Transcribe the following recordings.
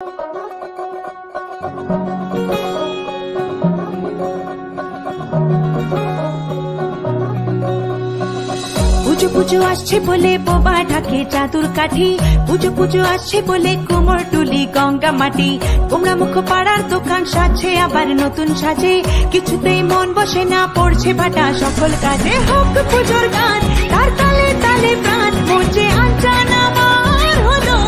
পুজো পুজো আসছে বলে বোবা ঢাকে চাদুর কাঠি, পুজো পুজো আসছে বলে কোমর টুলি গঙ্গা মাটি। কুমড়া মুখ পাড়ার দোকান সাজছে আবার নতুন সাজে, কিছুতেই মন বসে না, পড়ছে ভাটা সকল কাজে। হোক পুজোর গান তার তালে তালে প্রাণ, মঞ্চে আঞ্চান আমার হলো।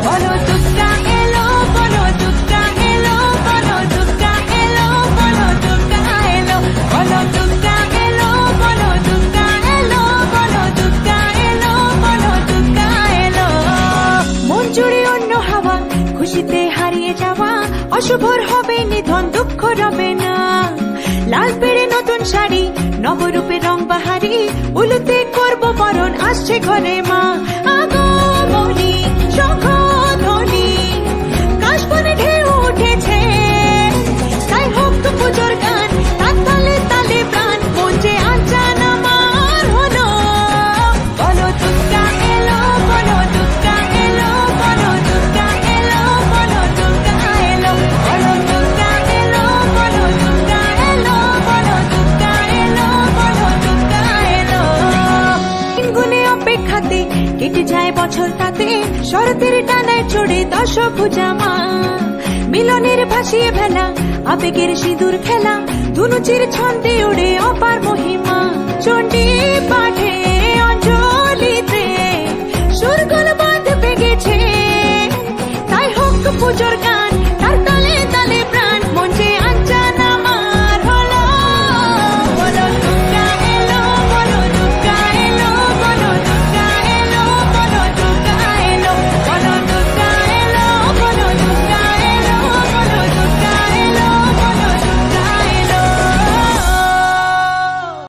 বলো দুর্গা এলো, বলো দুর্গা এলো, বলো দুর্গা এলো, বলো দুর্গা এলো, বলো দুর্গা এলো, বলো দুর্গা এলো, বলো দুর্গা এলো, বলো দুর্গা এলো। মন জুড়ে অন্য হাওয়া, খুশিতে হারিয়ে যাওয়া, অশুভর হবে নিধন, দুঃখ রবে না। লাল পেড়ে নতুন শাড়ি, নবরূপে রং বাহারি, উলুতে করবো বরণ, আসছে ঘরে মা। আগমনী শঙ্খ ধ্বনি, কাশবনে ঢেউ উঠেছে, তাই হোক পুজোর গান তার তালে তালে প্রাণ, মঞ্চে আঞ্চান আমার হলো। বলো দুর্গা এলো, বলো দুর্গা এলো, বলো দুর্গা এলো, বলো দুর্গা এলো, বলো দুর্গা এলো, বলো দুর্গা এলো, বলো দুর্গা এলো, বলো দুর্গা এলো। গুনে অপেক্ষাতে কেটে যায় বছর, তাতে শরতের টানায় চড়ে দশভুজা মা। মিলনের ভাসিয়ে ভেলা, আবেগের সিঁদুর খেলা, ধুনুচির ছন্দে ওড়ে অপার মহিমা। চণ্ডী পাঠে অঞ্জলিতে সুরগুল বাঁধ পেগেছে, তাই হোক পুজোর গান